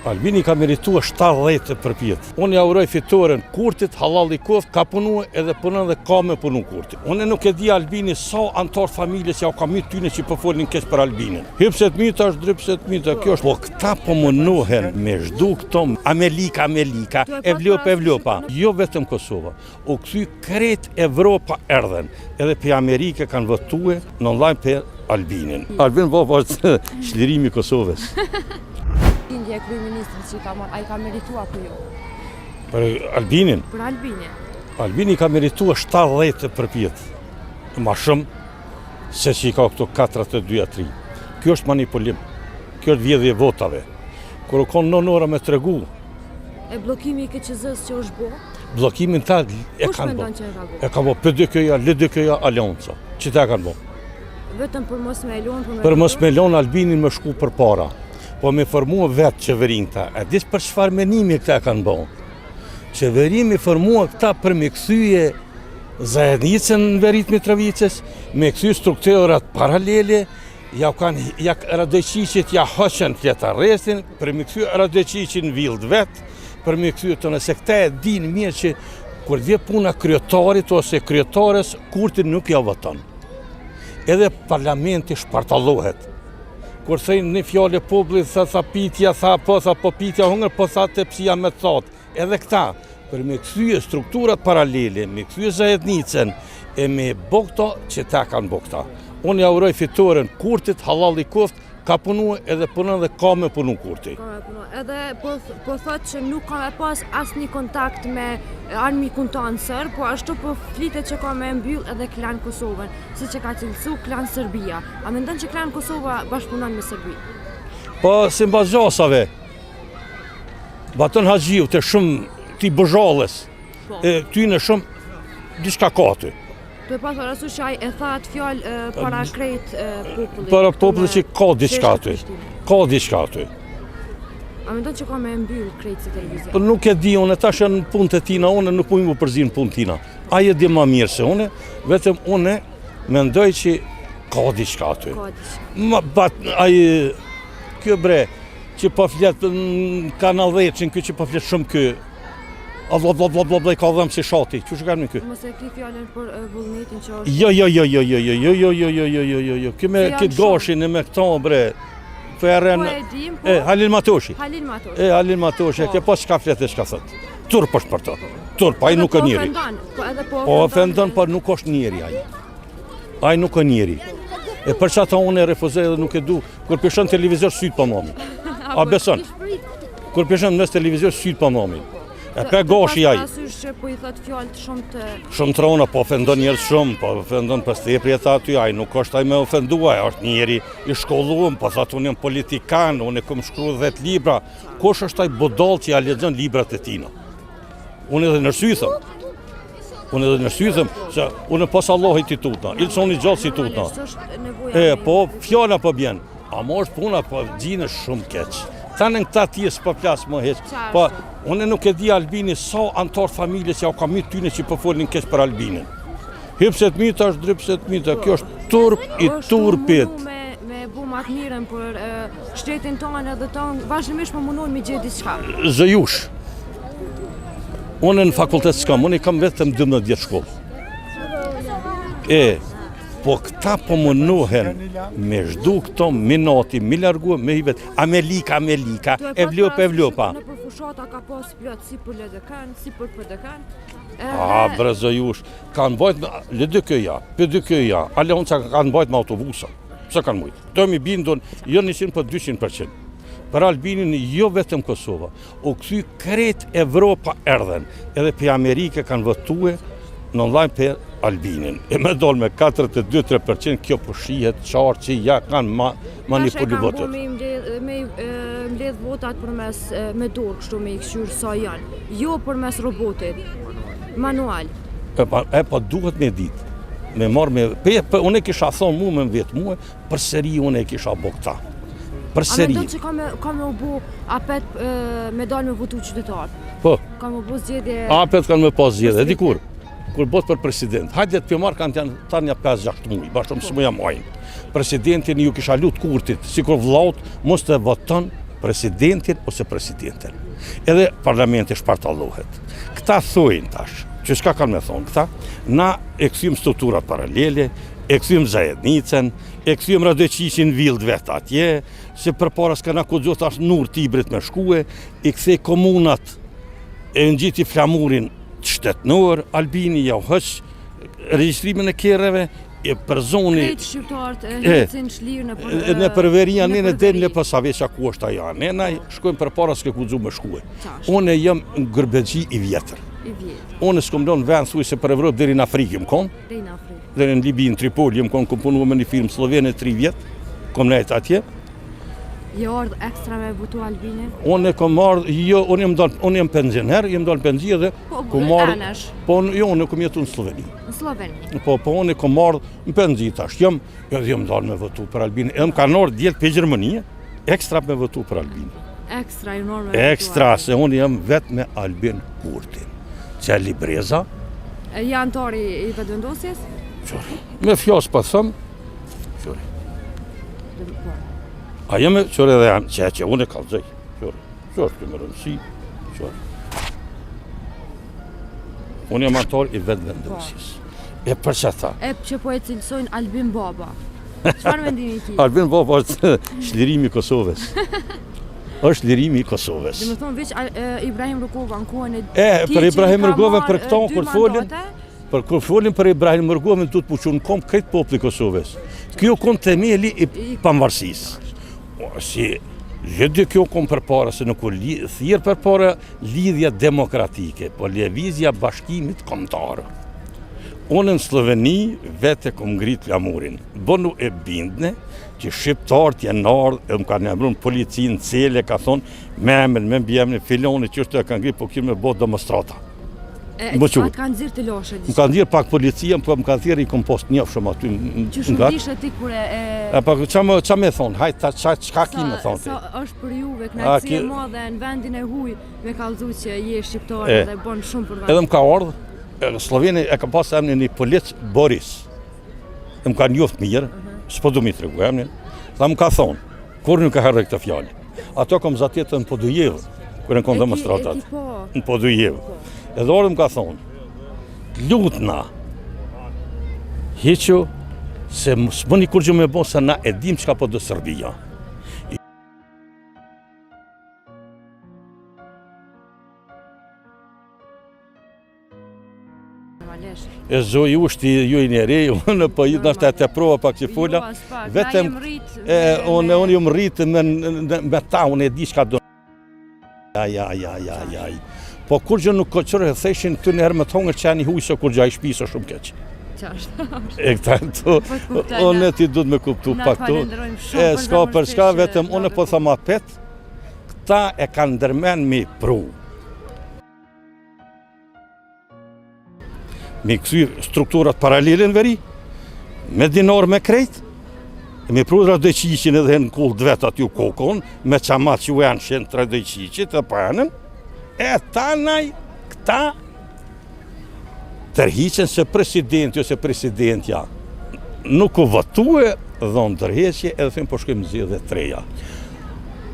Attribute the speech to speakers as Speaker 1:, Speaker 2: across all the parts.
Speaker 1: Albini ka merituar 70 përpjet. Unë ja uroj fitoren Kurtit, halal i koft, ka punu edhe punon dhe ka me punu Kurtit. Unë nuk e di Albini sa antar familjes ja ka mytë tyne që përfolin keq për Albinin. Hypset myta është drypset myta, kjo është. Po këta po munohen me zhdu këto Amelika, Evlopa. Jo vetëm Kosova. U kthy krejt Evropa erdhen. Edhe për Amerike kanë votue në online për Albinin. Albin është çlirimi i Kosovës.
Speaker 2: Indja e kryeministrit që ka marrë, ai ka merituar apo jo?
Speaker 1: Për Albinin?
Speaker 2: Për Albinin.
Speaker 1: Albini ka merituar 70 përpjet. Ma shumë se që i ka këto 42-3. Kjo është manipulim. Kjo është vjedhje votave. Kur u konë 9 ora me tregu.
Speaker 2: E bllokimi i KQZ-s që është bo?
Speaker 1: Bllokimin ta e kanë bo. E ka bo PDK-ja, LDK-ja, Alianca. Që ta kanë bo?
Speaker 2: Vetëm për mos me elon,
Speaker 1: për mos me elon Albinin me shku për para. Po me formua vetë qeverin ta. E dis për çfarë menimi këta kanë bo. Qeverimi formua këta për me këthyje zajednicën në verit Mitrovicës, me këthy strukturat paralele, ja radoqicit ja hoqen tjetë arrestin, për me këthy radoqicin vild vetë, për me këthy të nëse këta e din mirë që kur vje puna kryetarit ose kryetares, Kurtin nuk ja voton. Edhe parlamenti shpartallohet. Kur thejnë një fjallë popullit, sa pitja, po pitja hungër, po sa tepsia me thot. Edhe këta, për me këthyje strukturat paralele, me këthyje zajednicën, e me bokta që ta kanë bokta. Unë ja uroj fitoren Kurtit, halal i koft, ka punu edhe punon dhe ka me punu Kurti.
Speaker 2: Edhe po thot që nuk ka me pas asnjë kontakt me armikun tanë sërb, po ashtu po flitet që ka me mbyll edhe klan Kosovën, siç e ka cilësu klan Serbia. A mendon që klan Kosova bashkëpunon me Serbi?
Speaker 1: Po si mbas gjasave. Baton Haxhiu të shumë ti bozhallës. Ty në shumë diçka ka aty.
Speaker 2: Tu e pas parasysh që ai e tha atë fjalë para krejt popullit.
Speaker 1: Para popullit që ka diçka aty. Ka diçka aty.
Speaker 2: A mendon që ka me mbyll krejt si televizion?
Speaker 1: Po nuk e di unë, tash në punë të tina, unë nuk mund të përzin punë tina. Ai e di më mirë se unë, vetëm unë mendoj që ka diçka aty. Ai kjo bre që po flet në Kanal 10, ky që po flet shumë ky. I ka dhëmë si shati, që kanë me ky?
Speaker 2: Mos e ki fjallën për vullnetin që është...
Speaker 1: Jo, këme këtë gashin e me këta, bre, ferën...
Speaker 2: Po e dim, po...
Speaker 1: Halil Matoshi. Halil Matoshi, ke po çka flet e çka thot. Turp është për to. Turp, ai nuk e njeri. Po ofendon, po nuk është njeri ai. Ai nuk e njeri. E për çata unë e refuzoj dhe nuk e du, kur pishon televizor syt pa mami. A beson? Kur pishon mes televizor syt pa mami. E pe gashi ai.
Speaker 2: Që po i thot fjalë shumë të...
Speaker 1: Shumë trona, po ofendon njerëz shumë, po ofendon pas tepri e tha aty, ai nuk është ai me ofendua, është njeri i shkolluar, po thotë unë jam politikan, unë kam shkruar 10 libra. Kush është ai budall që ja lexon librat e tina? Unë edhe në sythëm, se unë pas Allahit i tutna, ilçoni gjallë si tutna. Po fjala po bjen, a mosh puna po gjinë shumë keq. Tanë këta tjes po flas më hiç. Po unë nuk e di Albini sa antar familjes ja ka mytë tyne që përfolin keq për Albinin. Hypset myta është drypset myta, kjo është turp i turpit.
Speaker 2: Me bu më të mirën për shtetin tonë edhe tonë, vazhdimisht më mundohen me gjetë diçka.
Speaker 1: Zëjush. Unë në fakultet s'kam, unë i kam vetëm 12 vjetë shkollë. Po këta po mundohen me zhdu këto minati, me largu, me i vetë Amelika, Evlopa.
Speaker 2: Në përfushata ka pas plot si për LDK-n, si për PDK-n.
Speaker 1: Bre zëjush, kanë bajt me LDK-ja, PDK-ja, Alianca kanë bajt me autobusa. Pse kanë mujt? To mi bindon, jo 100 për 200%. Për Albinin jo vetëm Kosova. U kthy krejt Evropa erdhen. Edhe për Amerike kanë votue në online për Albinin. E me dol me 42-3%, kjo po shihet qartë që ja kanë manipulu votat.
Speaker 2: Me mbledh votat përmes me dorë, kështu me i këshyr sa janë. Jo përmes robotit, manual.
Speaker 1: Po duhet me ditë. Me marrë me... Unë e kisha thonë mu me vetë mu, për seri unë e kisha bo këta. Për seri.
Speaker 2: A mendon që ka me u bu apet me dalë me votu qytetarë?
Speaker 1: Po.
Speaker 2: Ka me u bu zgjedhje...
Speaker 1: Apet kanë me pas zgjedhje, e dikur. Kur bot për president. Hajde të pjemar kanë tanja 5-6 muj, bashkëm së muja majnë. Presidentin ju kisha lut Kurtit, si kur vlaut, mos të voton presidentin ose presidenten. Edhe parlamenti shpartallohet. Këta thojnë tash, që shka kanë me thonë këta, na e këthym strukturat paralele, e këthym zajednicën, e këthym Radoqishin vild vetë atje, se për para s'ka na ku gjithë ashtë nur Tibrit me shkue, i këthej komunat e në gjithi flamurin shtetënor, Albini ja u hëq regjistrimin e kerreve, e për zoni...
Speaker 2: Krejtë shqiptarët hecin shlirë
Speaker 1: në përveria në delë në pësave që ku është aja. Ne shkojmë për para s'ke ku dzu me shkue. Unë jam në Gërbelgji i vjetër. Unë s'kom do në vend thuj se për Evropë deri në Afrikë më konë. Deri në Libi, në Tripoli, më konë kom punu me një firmë Slovene 3 vjetë. Kom nejtë atje.
Speaker 2: Jo ardhë ekstra me votu Albinin?
Speaker 1: Unë kom ardhë, jo, unë jam penzioner, jam dalë penzi edhe...
Speaker 2: Po, enesh?
Speaker 1: Po, jo, unë kom jetu në Sloveni.
Speaker 2: Në Sloveni?
Speaker 1: Po, unë kom ardhë në penzi tash, jam dalë me votu për Albinin. Edhe më kanë ardhë djelë për Gjermënie, ekstra me votu për Albinin.
Speaker 2: Ekstra, ju nërë me votu?
Speaker 1: Ekstra, se unë jam vetë me Albin Kurtin. Qeli Breza.
Speaker 2: Janë tori i vetëvendosjes?
Speaker 1: Me fjos pa thëmë, a jemi qërë edhe janë, që unë e kalëzëj, qërë të më rëndësi, qërë. Unë jam antar i vetë vendosjes. E për që tha?
Speaker 2: E që po e cilësojnë Albin Baba. Qëfar mendimi ki?
Speaker 1: Albin Baba është shlirimi i Kosovës. është lirimi i Kosovës.
Speaker 2: Dhe më thonë veç Ibrahim Rugova në kohën e
Speaker 1: për Ibrahim Rugova për këto, kur folin për Ibrahim Rugova, du të puqun kom këtë popli Kosovës. Kjo kon temeli i pamvarsisë. Si gjithë kjo kom për para, se nuk u thirë për para lidhja demokratike, po lëvizja bashkimit kombëtar. Unë në Sloveni vete kom ngrit flamurin. Bënu e bindne që shqiptarët janë ardhë, edhe më ka nëmrun policinë cele, ka thonë, me emën, me mbjemën, filoni që është të kanë ngrit, po kërë me botë demonstrata.
Speaker 2: Qatë kanë zirë të loshe?
Speaker 1: Më kanë zirë pak policia, më kanë zirë i kompost njëfë shumë aty.
Speaker 2: Që shumë dishe ti kure e...
Speaker 1: Qa me thonë, hajtë, qka ki me thonë ti?
Speaker 2: Sa është për juve, knajtësi e madhe në vendin e huj, me kalëzu që je shqiptare dhe bonë shumë për vendin.
Speaker 1: Edhe më ka ardhë, Sloveni e ka pasë emni një polic Boris. Më ka njoftë mirë, s'po du mi të regu emnin. Dhe më ka thonë, kur nuk ka herë këtë fjallë. Ato kom zatetën në Podujevë, kërë në kom demonstratat. Në Podujevë. Edhe orë më ka thonë, lutna, heqo, se s'më një kur gjë me bo, se na edhim që ka po dhe Serbia. E zoj ushti ju i njeri, unë po i nështë e të prova pak që fola. Vetëm, unë jëm rritë me ta, unë e di që ka do. Po kur gjë nuk koqërë e theshin të njëherë më thongër që janë i hujë se kur gjë a i shpisë shumë keqë.
Speaker 2: Qashtë.
Speaker 1: E këta të, unë ti du të me kuptu pak të. S'ka për shka, vetëm unë po thama pet, këta e kanë ndërmen me pru. Me kësy strukturat paralele në veri, me dinar me krejt, me pru Radoqishin edhe në kull dvet aty u kokon, me qamat që u janë shenë të Radoqishit të panën, e tanaj këta tërhiqen se presidenti ose presidentja nuk u votue dhonë tërheqje edhe thëmë po shkojmë zgjedhje treja.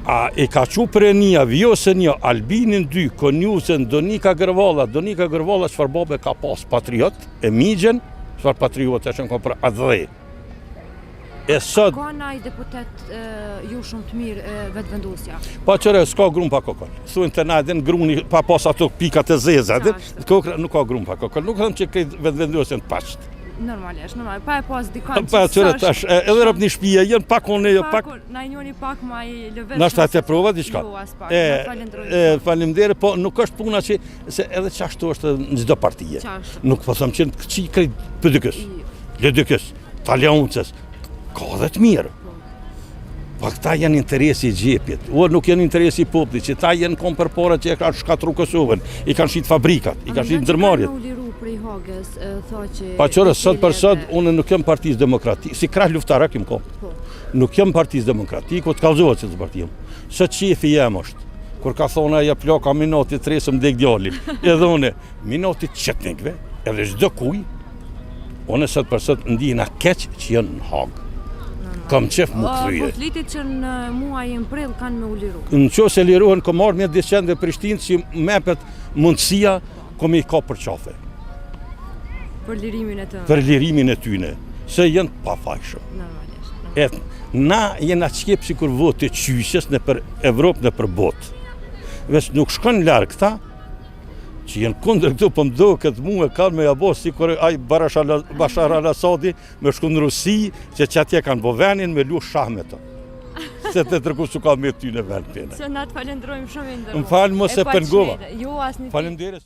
Speaker 1: A i ka qu për e një avjose një Albinin 2, Konjusen, Donika Gërvala çfarë babe ka pas patriot, e migjen, çfarë patriot e që në ka për adhe.
Speaker 2: Ka naj deputet ju shumë të mirë vetë vendosja?
Speaker 1: Pa qëre, s'ka grumë pa kokëll. Thuin të na edhe në gruni pa pas ato pikat e zeza, nuk ka grumë pa kokëll. Nuk thëmë që krejt vetë vendosja në pashtë.
Speaker 2: Normalisht, pa e pas dikant
Speaker 1: që sash... Edhe rëp një shpije, jenë pak unë e pak...
Speaker 2: Na i njoni pak ma i lëvesh...
Speaker 1: Nashtë atë e prova, diçka.
Speaker 2: Jo, as pak,
Speaker 1: falimderi, po nuk është puna që... Se edhe qashtu është në çdo partije. Nuk po thëmë që në qi krejt për dykës, ledykës, taljaunces, ka dhe të mirë. Pa këta janë interesi i gjepit, o nuk janë interesi i poplit, që ta janë kom për para që e kanë shkatru Kosovën, i kanë shqit fabrikat, i kanë shqit ndërmarjet. Pa qërë, sot për sot, unë nuk jem partijës demokratikë, si krah luftarak jem kom. Nuk jem partijës demokratikë, o të kalzohet që të partijëm. Sot qefi jem është, kur ka thonë aja ploka minotit tresëm dek djallim, edhe une, minotit qetnikve, edhe çdo kuj, unë sot për sot ndihna keq që janë në Hagë. Kam qef mu
Speaker 2: Po
Speaker 1: këthyje.
Speaker 2: flitit që në muajin prill kanë me u liru.
Speaker 1: Në që se lirohen këmarë me disqen dhe Prishtinë që mepet mundësia kom i ka për qafe,
Speaker 2: Për lirimin e të
Speaker 1: për lirimin e tyne, se jenë pa fajshëm.
Speaker 2: normalisht.
Speaker 1: Na jena qkep si kur votë të qyshës në për Evropë në për botë. Veç nuk shkon larë këta, që jenë kundër këtu për mdo këtë mu e kanë me jabos si kur aj Bashar al-Assadi me shku në Rusi, që atje kanë bo venin me lu shah me të. Se të tërku që ka me ty në ven pene.
Speaker 2: Se na të falenderojmë shumë i ndërruar.
Speaker 1: Më falë mos e pengova.
Speaker 2: Jo, asnjë.
Speaker 1: Faleminderit.